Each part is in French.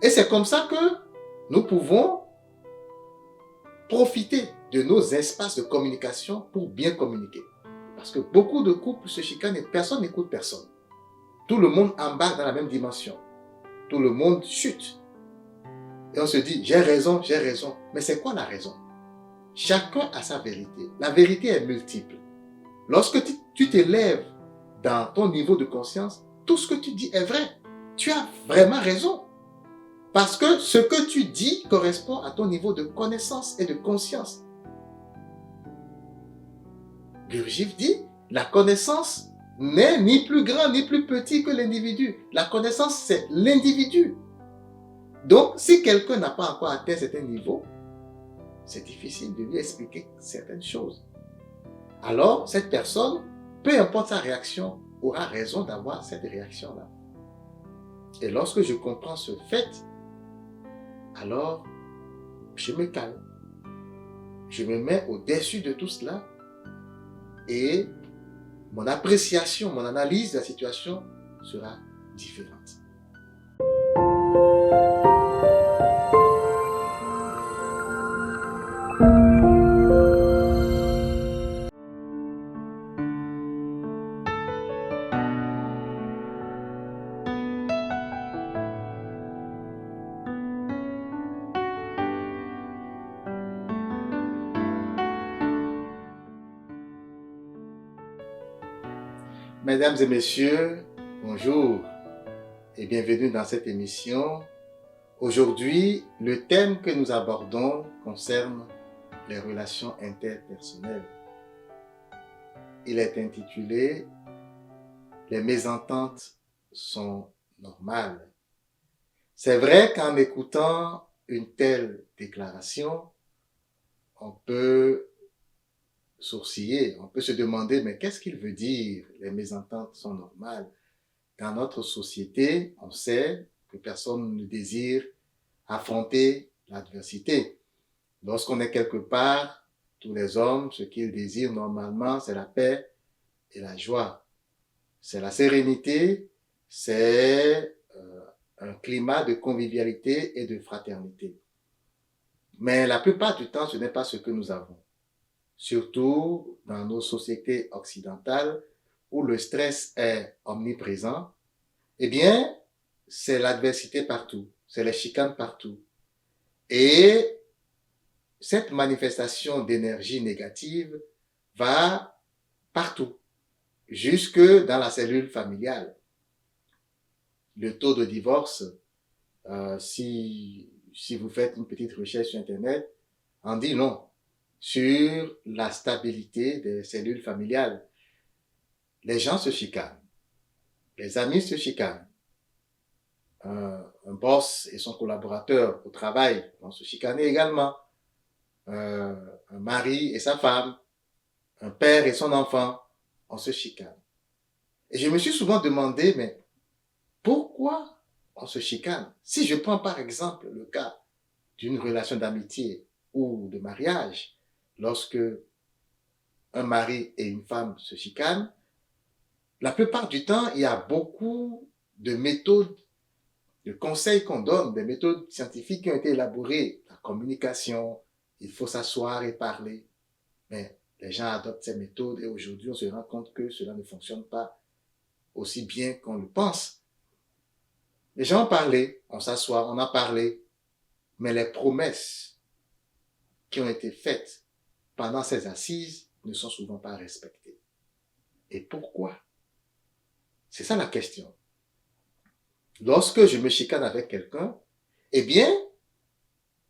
Et c'est comme ça que nous pouvons profiter de nos espaces de communication pour bien communiquer. Parce que beaucoup de couples se chicanent et personne n'écoute personne. Tout le monde embarque dans la même dimension. Tout le monde chute. Et on se dit, j'ai raison. Mais c'est quoi la raison? Chacun a sa vérité. La vérité est multiple. Lorsque tu t'élèves dans ton niveau de conscience, tout ce que tu dis est vrai. Tu as vraiment raison. Parce que ce que tu dis correspond à ton niveau de connaissance et de conscience. Gurdjieff dit, la connaissance n'est ni plus grand ni plus petit que l'individu. La connaissance, c'est l'individu. Donc, si quelqu'un n'a pas encore atteint certains niveaux, c'est difficile de lui expliquer certaines choses. Alors, cette personne, peu importe sa réaction, aura raison d'avoir cette réaction-là. Et lorsque je comprends ce fait, alors je me calme. Je me mets au-dessus de tout cela et mon appréciation, mon analyse de la situation sera différente. Mesdames et messieurs, bonjour et bienvenue dans cette émission. Aujourd'hui, le thème que nous abordons concerne les relations interpersonnelles. Il est intitulé « Les mésententes sont normales ». C'est vrai qu'en écoutant une telle déclaration, on peut sourciller, on peut se demander, mais qu'est-ce qu'il veut dire? Les mésententes sont normales. Dans notre société, on sait que personne ne désire affronter l'adversité. Lorsqu'on est quelque part, tous les hommes, ce qu'ils désirent normalement, c'est la paix et la joie. C'est la sérénité, c'est un climat de convivialité et de fraternité. Mais la plupart du temps, ce n'est pas ce que nous avons. Surtout dans nos sociétés occidentales où le stress est omniprésent, eh bien, c'est l'adversité partout, c'est les chicanes partout. Et cette manifestation d'énergie négative va partout, jusque dans la cellule familiale. Le taux de divorce, si vous faites une petite recherche sur Internet, en dit non sur la stabilité des cellules familiales. Les gens se chicanent, les amis se chicanent. Un boss et son collaborateur au travail vont se chicaner également. Un mari et sa femme, un père et son enfant, on se chicane. Et je me suis souvent demandé, mais pourquoi on se chicane? Si je prends par exemple le cas d'une relation d'amitié ou de mariage, lorsque un mari et une femme se chicanent, la plupart du temps, il y a beaucoup de méthodes, de conseils qu'on donne, des méthodes scientifiques qui ont été élaborées. La communication, il faut s'asseoir et parler. Mais les gens adoptent ces méthodes et aujourd'hui, on se rend compte que cela ne fonctionne pas aussi bien qu'on le pense. Les gens ont parlé, on s'assoit, on a parlé, mais les promesses qui ont été faites pendant ces assises ne sont souvent pas respectées. Et pourquoi? C'est ça la question. Lorsque je me chicane avec quelqu'un, eh bien,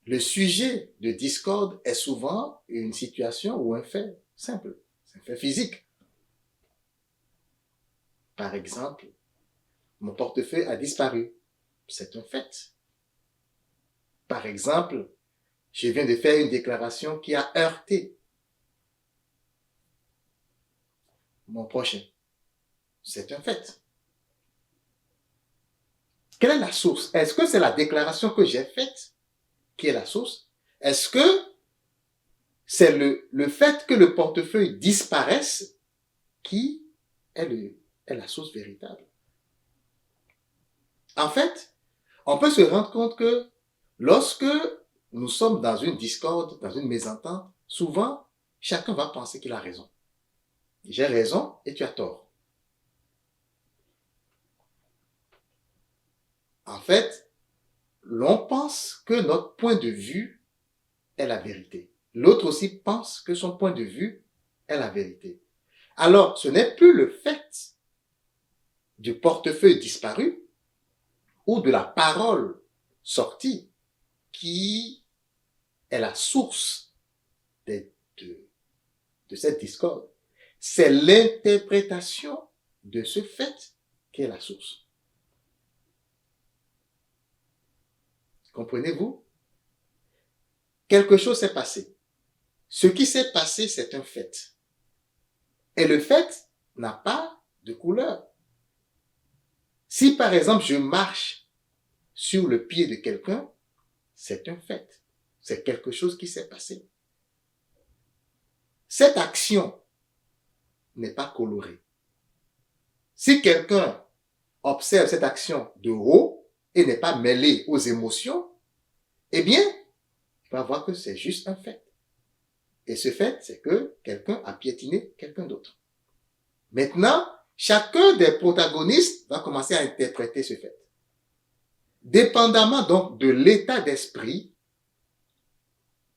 le sujet de discorde est souvent une situation ou un fait simple, c'est un fait physique. Par exemple, mon portefeuille a disparu, c'est un fait. Par exemple, je viens de faire une déclaration qui a heurté mon prochain, c'est un fait. Quelle est la source? Est-ce que c'est la déclaration que j'ai faite qui est la source? Est-ce que c'est le fait que le portefeuille disparaisse qui est la source véritable? En fait, On peut se rendre compte que lorsque nous sommes dans une discorde, dans une mésentente, souvent, chacun va penser qu'il a raison. J'ai raison et tu as tort. En fait, l'on pense que notre point de vue est la vérité. L'autre aussi pense que son point de vue est la vérité. Alors, ce n'est plus le fait du portefeuille disparu ou de la parole sortie qui est la source de cette discorde. C'est l'interprétation de ce fait qui est la source. Comprenez-vous? Quelque chose s'est passé. Ce qui s'est passé, c'est un fait. Et le fait n'a pas de couleur. Si par exemple je marche sur le pied de quelqu'un, c'est un fait. C'est quelque chose qui s'est passé. Cette action n'est pas colorée. Si quelqu'un observe cette action de haut et n'est pas mêlé aux émotions, eh bien, il va voir que c'est juste un fait. Et ce fait, c'est que quelqu'un a piétiné quelqu'un d'autre. Maintenant, chacun des protagonistes va commencer à interpréter ce fait. Dépendamment donc de l'état d'esprit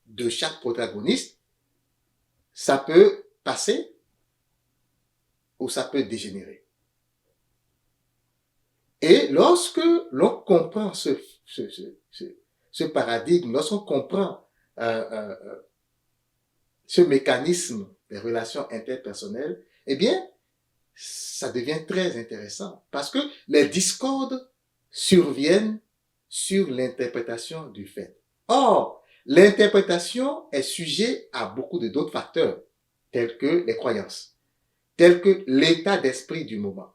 de chaque protagoniste, ça peut passer ou ça peut dégénérer. Et lorsque l'on comprend ce paradigme, lorsqu'on comprend ce mécanisme des relations interpersonnelles, eh bien, ça devient très intéressant parce que les discordes surviennent sur l'interprétation du fait. Or, l'interprétation est sujet à beaucoup d'autres facteurs, tels que les croyances, tels que l'état d'esprit du moment.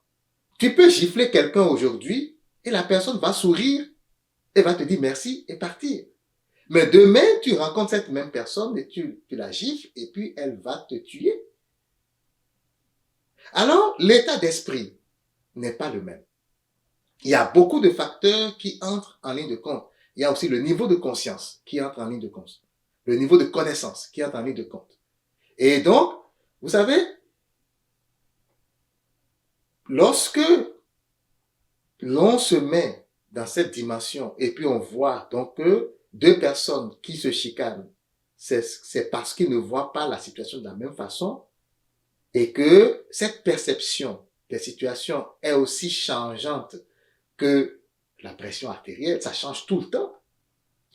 Tu peux gifler quelqu'un aujourd'hui et la personne va sourire et va te dire merci et partir. Mais demain, tu rencontres cette même personne et tu la gifles et puis elle va te tuer. Alors, l'état d'esprit n'est pas le même. Il y a beaucoup de facteurs qui entrent en ligne de compte. Il y a aussi le niveau de conscience qui entre en ligne de compte. Le niveau de connaissance qui entre en ligne de compte. Et donc, vous savez, lorsque l'on se met dans cette dimension et puis on voit donc que deux personnes qui se chicanent, c'est parce qu'ils ne voient pas la situation de la même façon et que cette perception des situations est aussi changeante que la pression artérielle, ça change tout le temps,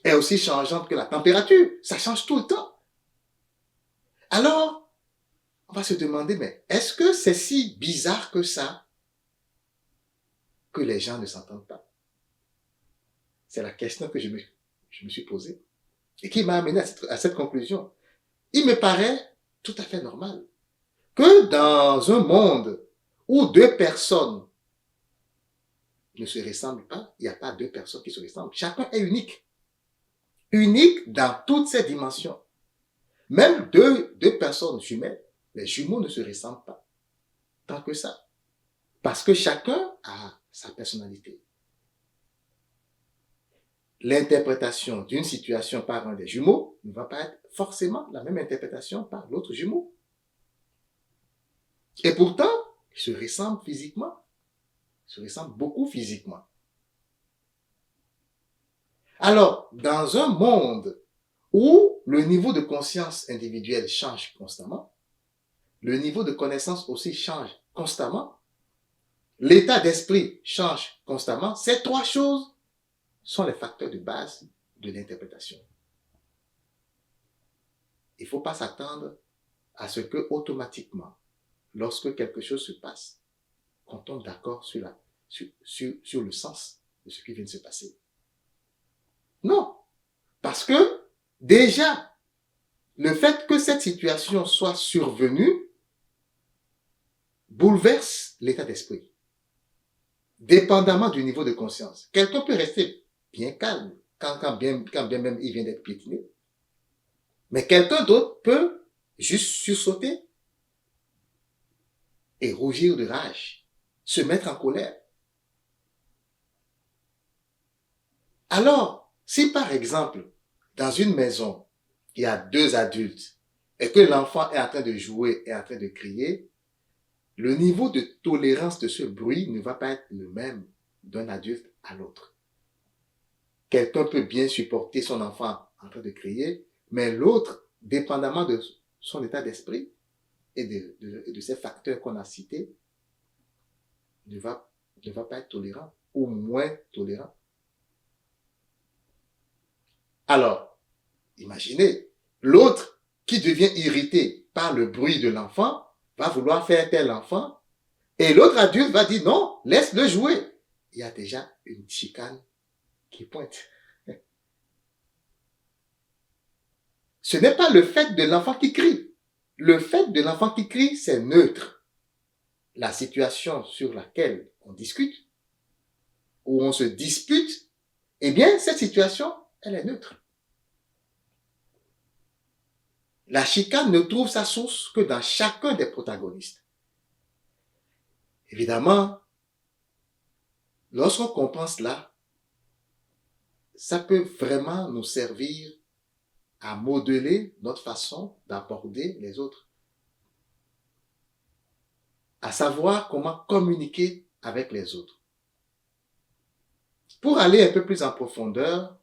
est aussi changeante que la température, ça change tout le temps. Alors, on va se demander, mais est-ce que c'est si bizarre que ça que les gens ne s'entendent pas? C'est la question que je me suis posée et qui m'a amené à cette conclusion. Il me paraît tout à fait normal que dans un monde où deux personnes ne se ressemblent pas, il n'y a pas deux personnes qui se ressemblent. Chacun est unique. Unique dans toutes ses dimensions. Même deux personnes jumelles, les jumeaux ne se ressemblent pas. Tant que ça. Parce que chacun a sa personnalité. L'interprétation d'une situation par un des jumeaux ne va pas être forcément la même interprétation par l'autre jumeau. Et pourtant, ils se ressemblent physiquement. Ils se ressemblent beaucoup physiquement. Alors, dans un monde où le niveau de conscience individuelle change constamment, le niveau de connaissance aussi change constamment, l'état d'esprit change constamment, ces trois choses sont les facteurs de base de l'interprétation. Il ne faut pas s'attendre à ce que automatiquement, lorsque quelque chose se passe, qu'on tombe d'accord sur le sens de ce qui vient de se passer. Non, parce que déjà, le fait que cette situation soit survenue bouleverse l'état d'esprit, dépendamment du niveau de conscience. Quelqu'un peut rester bien calme quand bien même il vient d'être piétiné, mais quelqu'un d'autre peut juste sursauter et rougir de rage, se mettre en colère. Alors, si par exemple, dans une maison, il y a deux adultes et que l'enfant est en train de jouer et en train de crier, le niveau de tolérance de ce bruit ne va pas être le même d'un adulte à l'autre. Quelqu'un peut bien supporter son enfant en train de crier, mais l'autre, dépendamment de son état d'esprit et de ces facteurs qu'on a cités, ne va pas être tolérant ou moins tolérant. Alors, imaginez, l'autre qui devient irrité par le bruit de l'enfant va vouloir faire tel enfant et l'autre adulte va dire non, laisse-le jouer. Il y a déjà une chicane qui pointe. Ce n'est pas le fait de l'enfant qui crie. Le fait de l'enfant qui crie, c'est neutre. La situation sur laquelle on discute, où on se dispute, eh bien, cette situation, elle est neutre. La chicane ne trouve sa source que dans chacun des protagonistes. Évidemment, lorsqu'on comprend cela, ça peut vraiment nous servir à modeler notre façon d'aborder les autres, à savoir comment communiquer avec les autres. Pour aller un peu plus en profondeur,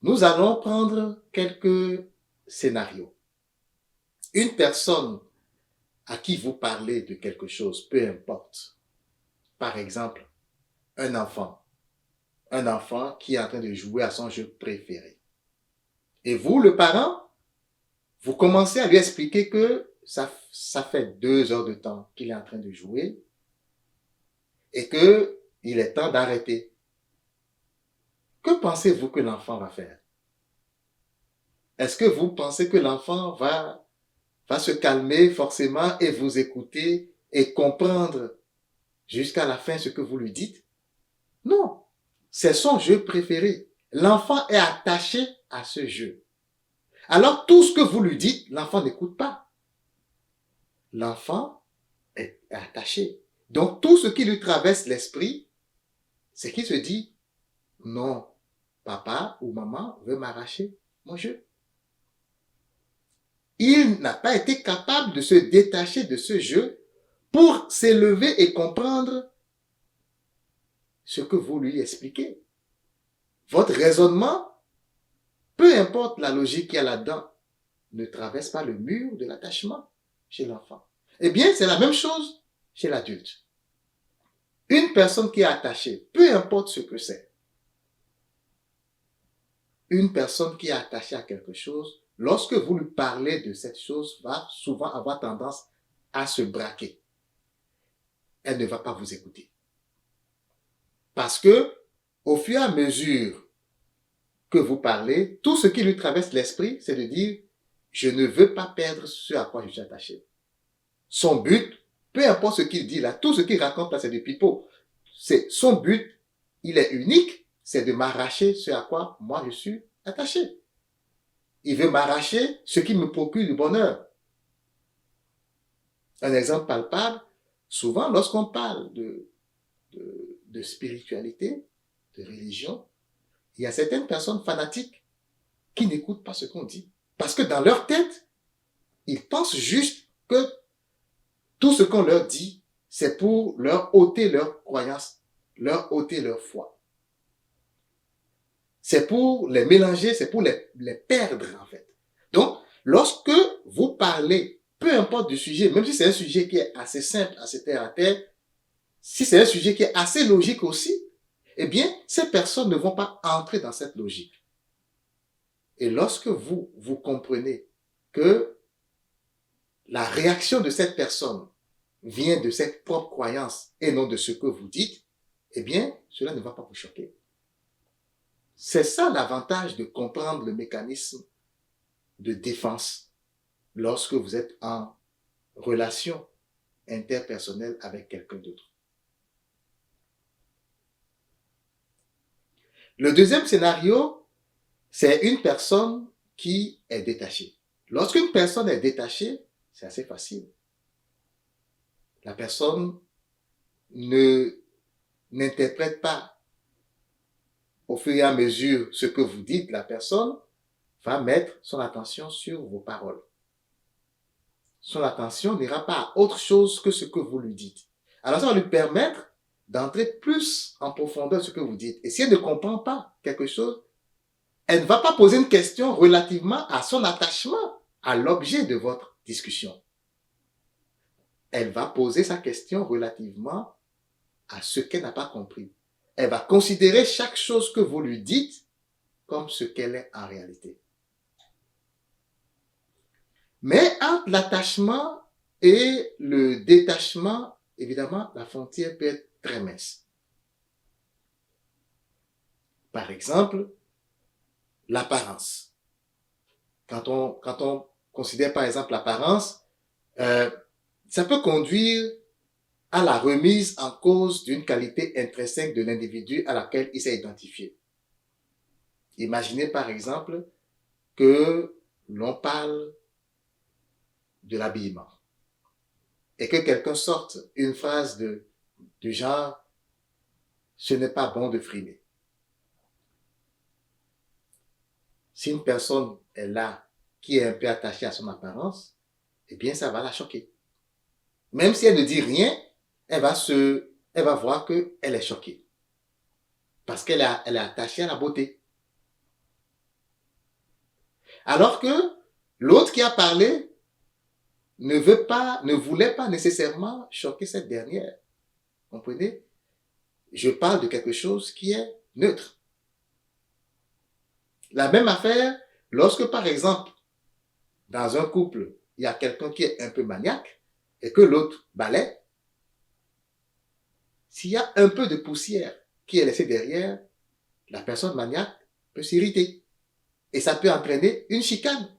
nous allons prendre quelques scénarios. Une personne à qui vous parlez de quelque chose, peu importe. Par exemple, un enfant qui est en train de jouer à son jeu préféré. Et vous, le parent, vous commencez à lui expliquer que ça fait 2 heures de temps qu'il est en train de jouer et que il est temps d'arrêter. Que pensez-vous que l'enfant va faire? Est-ce que vous pensez que l'enfant va se calmer forcément et vous écouter et comprendre jusqu'à la fin ce que vous lui dites? Non, c'est son jeu préféré. L'enfant est attaché à ce jeu. Alors tout ce que vous lui dites, l'enfant n'écoute pas. L'enfant est attaché. Donc tout ce qui lui traverse l'esprit, c'est qu'il se dit, non, papa ou maman veut m'arracher mon jeu. Il n'a pas été capable de se détacher de ce jeu pour s'élever et comprendre ce que vous lui expliquez. Votre raisonnement, peu importe la logique qu'il y a là-dedans, ne traverse pas le mur de l'attachement chez l'enfant. Eh bien, c'est la même chose chez l'adulte. Une personne qui est attachée, peu importe ce que c'est, une personne qui est attachée à quelque chose, lorsque vous lui parlez de cette chose, va souvent avoir tendance à se braquer. Elle ne va pas vous écouter. Parce que, au fur et à mesure que vous parlez, tout ce qui lui traverse l'esprit, c'est de dire, je ne veux pas perdre ce à quoi je suis attaché. Son but, peu importe ce qu'il dit là, tout ce qu'il raconte là, c'est du pipeau. C'est son but, il est unique, c'est de m'arracher ce à quoi moi je suis attaché. Il veut m'arracher ce qui me procure du bonheur. Un exemple palpable, souvent lorsqu'on parle de spiritualité, de religion, il y a certaines personnes fanatiques qui n'écoutent pas ce qu'on dit. Parce que dans leur tête, ils pensent juste que tout ce qu'on leur dit, c'est pour leur ôter leur croyance, leur ôter leur foi. C'est pour les mélanger, c'est pour les perdre en fait. Donc, lorsque vous parlez, peu importe du sujet, même si c'est un sujet qui est assez simple, assez terre à terre, si c'est un sujet qui est assez logique aussi, eh bien, ces personnes ne vont pas entrer dans cette logique. Et lorsque vous comprenez que la réaction de cette personne vient de ses propres croyances et non de ce que vous dites, eh bien, cela ne va pas vous choquer. C'est ça l'avantage de comprendre le mécanisme de défense lorsque vous êtes en relation interpersonnelle avec quelqu'un d'autre. Le deuxième scénario, c'est une personne qui est détachée. Lorsqu'une personne est détachée, c'est assez facile. La personne n'interprète pas au fur et à mesure, ce que vous dites, la personne va mettre son attention sur vos paroles. Son attention n'ira pas à autre chose que ce que vous lui dites. Alors ça va lui permettre d'entrer plus en profondeur ce que vous dites. Et si elle ne comprend pas quelque chose, elle ne va pas poser une question relativement à son attachement à l'objet de votre discussion. Elle va poser sa question relativement à ce qu'elle n'a pas compris. Elle va considérer chaque chose que vous lui dites comme ce qu'elle est en réalité. Mais entre l'attachement et le détachement, évidemment, la frontière peut être très mince. Par exemple, l'apparence. Quand on considère par exemple l'apparence, ça peut conduire à la remise en cause d'une qualité intrinsèque de l'individu à laquelle il s'est identifié. Imaginez par exemple que l'on parle de l'habillement et que quelqu'un sorte une phrase du genre « ce n'est pas bon de frimer ». Si une personne est là qui est un peu attachée à son apparence, eh bien ça va la choquer. Même si elle ne dit rien, elle va voir qu'elle est choquée. Parce qu'elle est attachée à la beauté. Alors que l'autre qui a parlé ne voulait pas nécessairement choquer cette dernière. Comprenez? Je parle de quelque chose qui est neutre. La même affaire, lorsque par exemple, dans un couple, il y a quelqu'un qui est un peu maniaque et que l'autre balaie, s'il y a un peu de poussière qui est laissée derrière, la personne maniaque peut s'irriter. Et ça peut entraîner une chicane.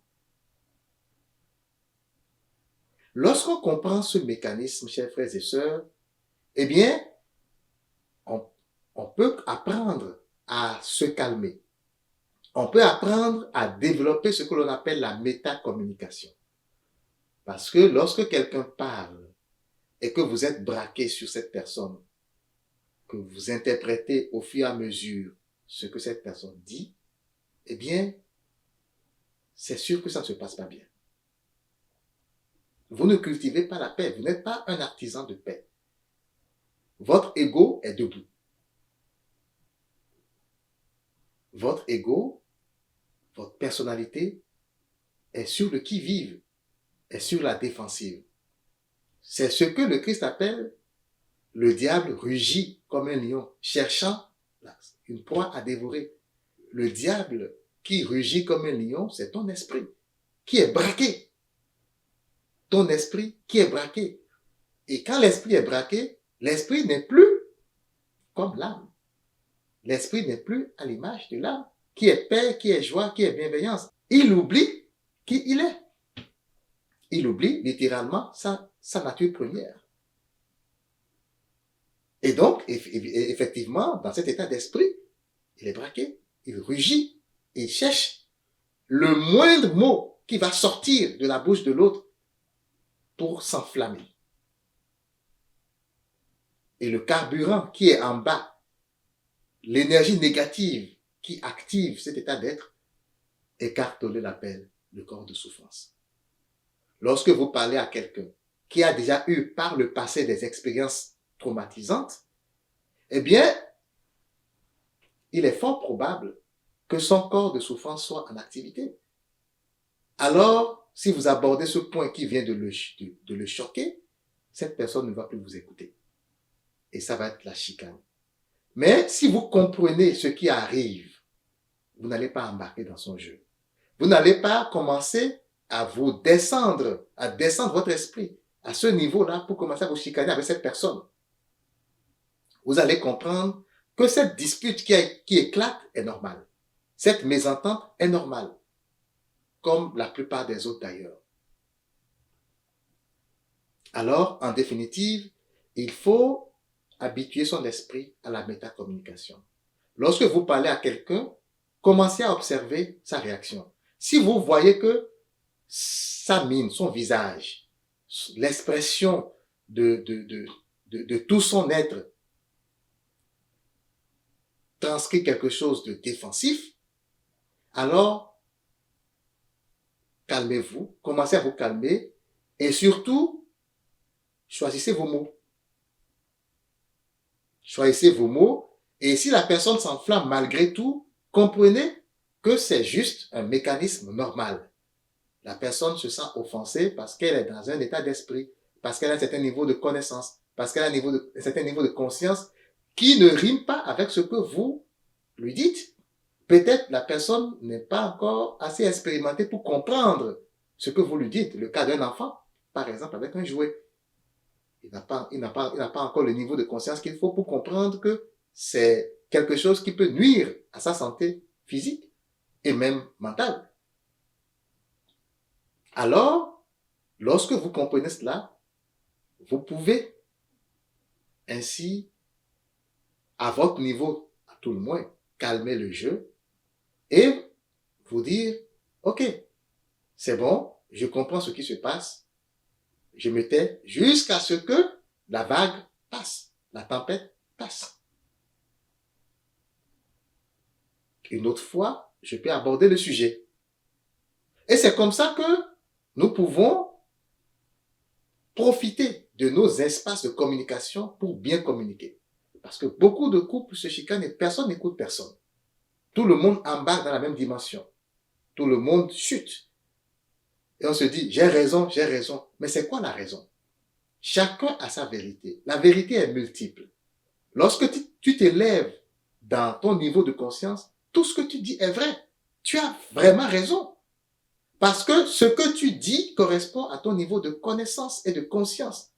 Lorsqu'on comprend ce mécanisme, chers frères et sœurs, eh bien, on peut apprendre à se calmer. On peut apprendre à développer ce que l'on appelle la métacommunication. Parce que lorsque quelqu'un parle et que vous êtes braqué sur cette personne, que vous interprétez au fur et à mesure ce que cette personne dit, eh bien, c'est sûr que ça ne se passe pas bien. Vous ne cultivez pas la paix, vous n'êtes pas un artisan de paix. Votre ego est debout. Votre ego, votre personnalité est sur le qui-vive, est sur la défensive. C'est ce que le Christ appelle le diable rugit comme un lion, cherchant une proie à dévorer. Le diable qui rugit comme un lion, c'est ton esprit qui est braqué. Ton esprit qui est braqué. Et quand l'esprit est braqué, l'esprit n'est plus comme l'âme. L'esprit n'est plus à l'image de l'âme, qui est paix, qui est joie, qui est bienveillance. Il oublie qui il est. Il oublie littéralement sa nature première. Et donc, effectivement, dans cet état d'esprit, il est braqué, il rugit, il cherche le moindre mot qui va sortir de la bouche de l'autre pour s'enflammer. Et le carburant qui est en bas, l'énergie négative qui active cet état d'être, écartez l'appel, le corps de souffrance. Lorsque vous parlez à quelqu'un qui a déjà eu par le passé des expériences traumatisantes, eh bien, il est fort probable que son corps de souffrance soit en activité. Alors, si vous abordez ce point qui vient de le choquer, cette personne ne va plus vous écouter. Et ça va être la chicane. Mais si vous comprenez ce qui arrive, vous n'allez pas embarquer dans son jeu. Vous n'allez pas commencer à descendre votre esprit à ce niveau-là pour commencer à vous chicaner avec cette personne. Vous allez comprendre que cette dispute qui éclate est normale. Cette mésentente est normale, comme la plupart des autres d'ailleurs. Alors, en définitive, il faut habituer son esprit à la métacommunication. Lorsque vous parlez à quelqu'un, commencez à observer sa réaction. Si vous voyez que sa mine, son visage, l'expression de tout son être transcrit quelque chose de défensif, alors calmez-vous, commencez à vous calmer et surtout, choisissez vos mots. Choisissez vos mots et si la personne s'enflamme malgré tout, comprenez que c'est juste un mécanisme normal. La personne se sent offensée parce qu'elle est dans un état d'esprit, parce qu'elle a un certain niveau de connaissance, parce qu'elle a un certain niveau de conscience qui ne rime pas avec ce que vous lui dites. Peut-être la personne n'est pas encore assez expérimentée pour comprendre ce que vous lui dites. Le cas d'un enfant, par exemple, avec un jouet. Il n'a pas encore le niveau de conscience qu'il faut pour comprendre que c'est quelque chose qui peut nuire à sa santé physique et même mentale. Alors, lorsque vous comprenez cela, vous pouvez ainsi, à votre niveau, à tout le moins, calmer le jeu et vous dire, ok, c'est bon, je comprends ce qui se passe, je me tais jusqu'à ce que la vague passe, la tempête passe. Une autre fois, je peux aborder le sujet. Et c'est comme ça que nous pouvons profiter de nos espaces de communication pour bien communiquer. Parce que beaucoup de couples se chicanent et personne n'écoute personne. Tout le monde embarque dans la même dimension. Tout le monde chute. Et on se dit, j'ai raison, j'ai raison. Mais c'est quoi la raison? Chacun a sa vérité. La vérité est multiple. Lorsque tu t'élèves dans ton niveau de conscience, tout ce que tu dis est vrai. Tu as vraiment raison. Parce que ce que tu dis correspond à ton niveau de connaissance et de conscience.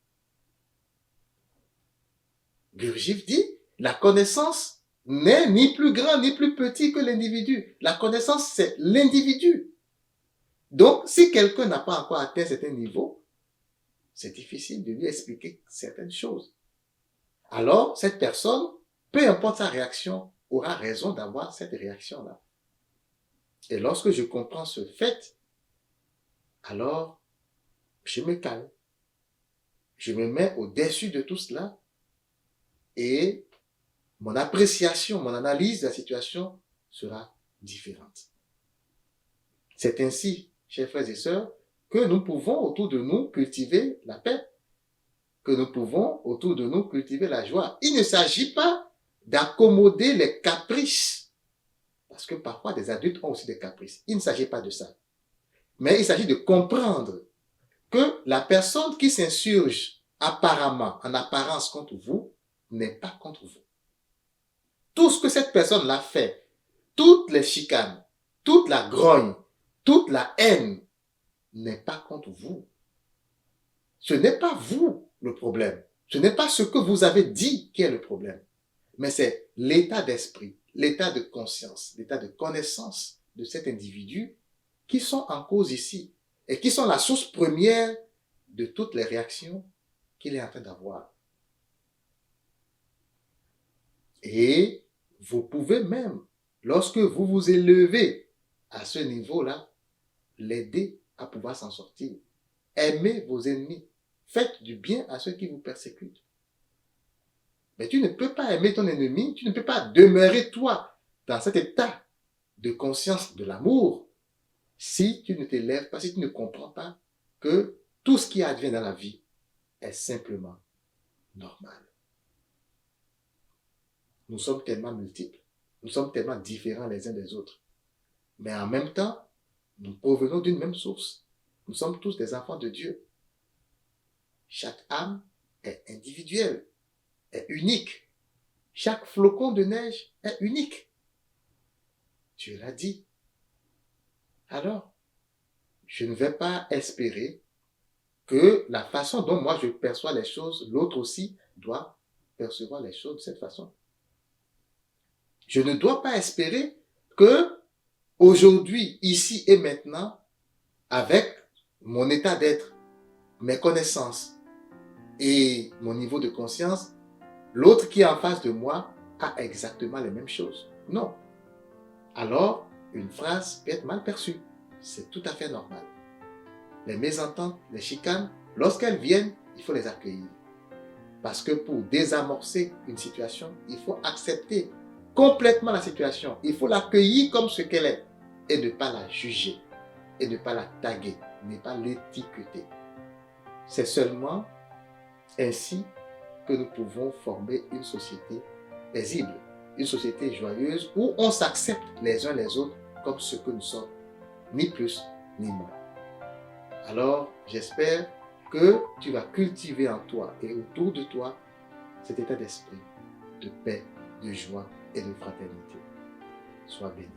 Gurdjieff dit, la connaissance n'est ni plus grand ni plus petit que l'individu. La connaissance, c'est l'individu. Donc, si quelqu'un n'a pas encore atteint certains niveaux, c'est difficile de lui expliquer certaines choses. Alors, cette personne, peu importe sa réaction, aura raison d'avoir cette réaction-là. Et lorsque je comprends ce fait, alors, je me calme. Je me mets au-dessus de tout cela et mon appréciation, mon analyse de la situation sera différente. C'est ainsi, chers frères et sœurs, que nous pouvons autour de nous cultiver la paix, que nous pouvons autour de nous cultiver la joie. Il ne s'agit pas d'accommoder les caprices, parce que parfois des adultes ont aussi des caprices. Il ne s'agit pas de ça. Mais il s'agit de comprendre que la personne qui s'insurge apparemment, en apparence contre vous, n'est pas contre vous. Tout ce que cette personne l'a fait, toutes les chicanes, toute la grogne, toute la haine, n'est pas contre vous. Ce n'est pas vous le problème. Ce n'est pas ce que vous avez dit qui est le problème. Mais c'est l'état d'esprit, l'état de conscience, l'état de connaissance de cet individu qui sont en cause ici et qui sont la source première de toutes les réactions qu'il est en train d'avoir. Et vous pouvez même, lorsque vous vous élevez à ce niveau-là, l'aider à pouvoir s'en sortir. Aimez vos ennemis. Faites du bien à ceux qui vous persécutent. Mais tu ne peux pas aimer ton ennemi, tu ne peux pas demeurer toi dans cet état de conscience de l'amour si tu ne t'élèves pas, si tu ne comprends pas que tout ce qui advient dans la vie est simplement normal. Nous sommes tellement multiples, nous sommes tellement différents les uns des autres. Mais en même temps, nous provenons d'une même source. Nous sommes tous des enfants de Dieu. Chaque âme est individuelle, est unique. Chaque flocon de neige est unique. Dieu l'a dit. Alors, je ne vais pas espérer que la façon dont moi je perçois les choses, l'autre aussi doit percevoir les choses de cette façon. Je ne dois pas espérer que aujourd'hui, ici et maintenant, avec mon état d'être, mes connaissances et mon niveau de conscience, l'autre qui est en face de moi a exactement les mêmes choses. Non. Alors, une phrase peut être mal perçue. C'est tout à fait normal. Les mésententes, les chicanes, lorsqu'elles viennent, il faut les accueillir. Parce que pour désamorcer une situation, il faut accepter complètement la situation. Il faut l'accueillir comme ce qu'elle est et ne pas la juger et ne pas la taguer, ne pas l'étiqueter. C'est seulement ainsi que nous pouvons former une société paisible, une société joyeuse où on s'accepte les uns les autres comme ce que nous sommes, ni plus ni moins. Alors, j'espère que tu vas cultiver en toi et autour de toi cet état d'esprit de paix, de joie et de fraternité. Sois béni.